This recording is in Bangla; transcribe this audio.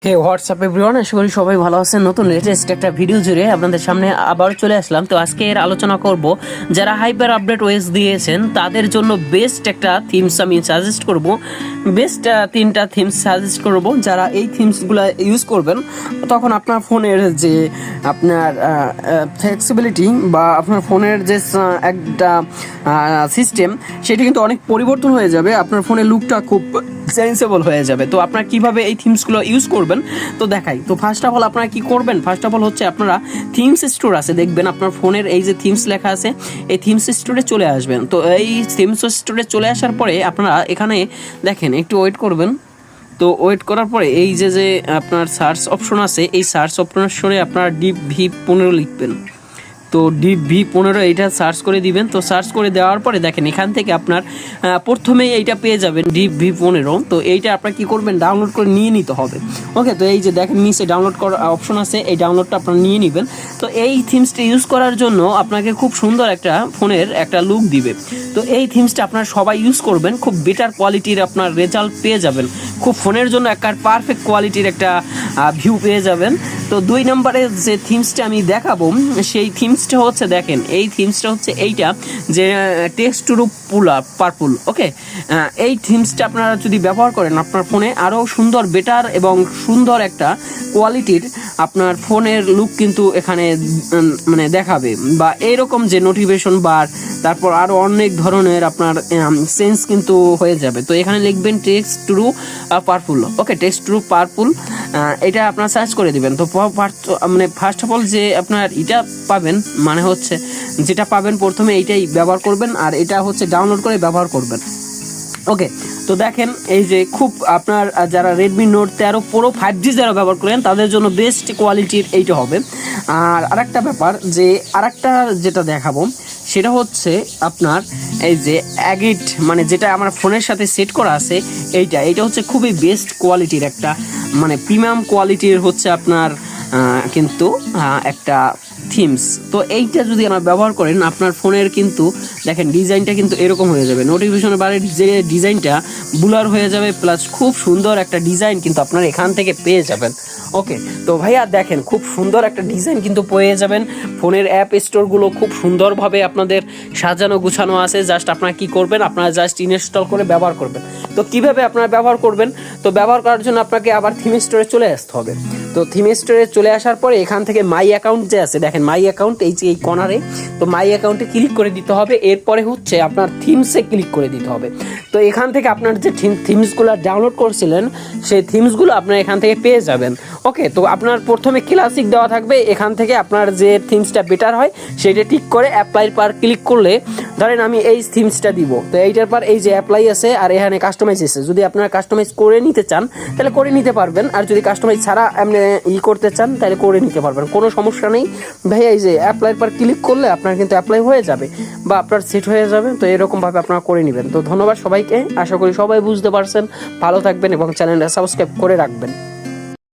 হে হোয়াটসঅ্যাপ এভরিওয়ান, আশা করি সবাই ভালো আছেন। নতুন লেটেস্ট একটা ভিডিও জুড়ে আপনাদের সামনে আবার চলে আসলাম। তো আজকে এর আলোচনা করব যারা হাইপার আপডেট ওএস দিয়েছেন তাদের জন্য বেস্ট একটা থিমস আমি সাজেস্ট করব। বেস্ট তিনটা থিমস সাজেস্ট করব। যারা এই থিমসগুলো ইউজ করবেন তখন আপনার ফোনের যে আপনার ফ্লেক্সিবিলিটি বা আপনার ফোনের যে একটা সিস্টেম সেটা কিন্তু অনেক পরিবর্তন হয়ে যাবে। আপনার ফোনের লুকটা খুব সেন্সেবল হয়ে যাবে। তো আপনারা কিভাবে এই থিমসগুলো ইউজ করবেন তো দেখাই। তো ফার্স্ট অফ অল আপনারা কি করবেন, ফার্স্ট অফ অল হচ্ছে আপনারা থিমস স্টোর আছে, দেখবেন আপনার ফোনের এই যে থিমস লেখা আছে এই থিমস স্টোরে চলে আসবেন। তো এই থিমস স্টোরে চলে আসার পরে আপনারা এখানে দেখেন একটু ওয়েট করবেন। তো ওয়েট করার পরে এই যে আপনার সার্চ অপশন আছে, এই সার্চ অপশনে আপনারা DV15 লিখবেন। তো DV15 এইটা সার্চ করে দিবেন। তো সার্চ করে দেওয়ার পরে দেখেন এখান থেকে আপনার প্রথমেই এইটা পেয়ে যাবেন DV15। তো এইটা আপনার কি করবেন, ডাউনলোড করে নিয়ে নিতে হবে। ওকে, তো এই যে দেখেন নিচে ডাউনলোড করার অপশন আছে, এই ডাউনলোডটা আপনারা নিয়ে নেবেন। তো এই থিমসটা ইউজ করার জন্য আপনাকে খুব সুন্দর একটা ফোনের একটা লুক দিবে। তো এই থিমসটা আপনারা সবাই ইউজ করবেন, খুব বেটার কোয়ালিটির আপনার রেজাল্ট পেয়ে যাবেন, খুব ফোনের জন্য একটা পারফেক্ট কোয়ালিটির একটা ভিউ পেয়ে যাবেন। তো 2 নম্বরে যে থিমসটা আমি দেখাবো সেই থিমসটা হচ্ছে দেখেন এই থিমসটা হচ্ছে এইটা যে টেক্সট টু পার্পল। ওকে, এই থিমসটা আপনারা যদি ব্যবহার করেন আপনার ফোনে আরও সুন্দর বেটার এবং সুন্দর একটা কোয়ালিটির আপনার ফোনের লুক কিন্তু এখানে মানে দেখাবে, বা এইরকম যে নোটিফিকেশন বার তারপর আরও অনেক ধরনের আপনার সেন্স কিন্তু হয়ে যাবে। তো এখানে লিখবেন text to purple. Okay, text to purple এটা আপনার সার্চ করে দিবেন। তো মানে ফার্স্ট অফ অল যে আপনার এটা পাবেন মানে হচ্ছে যেটা পাবেন প্রথমে এইটাই ব্যবহার করবেন, আর এটা হচ্ছে ডাউনলোড করে ব্যবহার করবেন। ওকে, তো দেখেন এই যে খুব আপনার যারা Redmi Note 13 Pro 5G যারা ব্যবহার করেন তাদের জন্য বেস্ট কোয়ালিটির এইটা হবে। আর আরেকটা ব্যাপার যে আরেকটা যেটা দেখাবো সেটা হচ্ছে আপনার এই যে অ্যাগিট, মানে যেটা আমার ফোনের সাথে সেট করা আছে এইটা হচ্ছে খুবই বেস্ট কোয়ালিটির একটা মানে প্রিমিয়াম কোয়ালিটির হচ্ছে আপনার কিন্তু একটা থিমস। তো এইটা যদি আপনারা ব্যবহার করেন আপনার ফোনের কিন্তু দেখেন ডিজাইনটা কিন্তু এরকম হয়ে যাবে, নোটিফিকেশনের বারের যে ডিজাইনটা ব্লার হয়ে যাবে, প্লাস খুব সুন্দর একটা ডিজাইন কিন্তু আপনারা এখান থেকে পেয়ে যাবেন। ওকে, তো ভাইয়া দেখেন খুব সুন্দর একটা ডিজাইন কিন্তু পেয়ে যাবেন। ফোনের অ্যাপ স্টোরগুলো খুব সুন্দরভাবে আপনাদের সাজানো গুছানো আছে। জাস্ট আপনারা কি করবেন, আপনারা জাস্ট ইনস্টল করে ব্যবহার করবেন। তো কিভাবে আপনারা ব্যবহার করবেন, তো ব্যবহার করার জন্য আপনাকে আবার থিম স্টোরে চলে আসতে হবে। তো থিম স্টোরে চলে আসার পরে এখান থেকে মাই অ্যাকাউন্ট যে আছে দেখেন মাই অ্যাকাউন্ট এই কর্নারে, তো মাই অ্যাকাউন্টে ক্লিক করে দিতে হবে। এরপরে হচ্ছে আপনার থিমসে ক্লিক করে দিতে হবে। তো এখান থেকে আপনার যে থিমসগুলো ডাউনলোড করছিলেন সেই থিমসগুলো আপনার এখান থেকে পেয়ে যাবেন। ওকে, তো আপনার প্রথমে ক্লাসিক দেওয়া থাকবে, এখান থেকে আপনার যে থিমসটা বেটার হয় সেটা ঠিক করে অ্যাপ্লাইয়ের পার ক্লিক করলে ধরেন আমি এই থিমসটা দিব, তো এইটার পর এই যে অ্যাপ্লাই আছে আর এখানে কাস্টমাইজ আছে। যদি আপনারা কাস্টমাইজ করে নিতে চান তাহলে করে নিতে পারবেন, আর যদি কাস্টমাইজ ছাড়া এমনি করতে চান তাহলে করে নিতে পারবেন, কোনো সমস্যা নেই ভাই। এই যে অ্যাপ্লাইয়ের পর ক্লিক করলে আপনার কিন্তু অ্যাপ্লাই হয়ে যাবে বা আপনার সেট হয়ে যাবে। তো এরকমভাবে আপনারা করে নেবেন। তো ধন্যবাদ সবাইকে, আশা করি সবাই বুঝতে পারছেন। ভালো থাকবেন এবং চ্যানেলটা সাবস্ক্রাইব করে রাখবেন।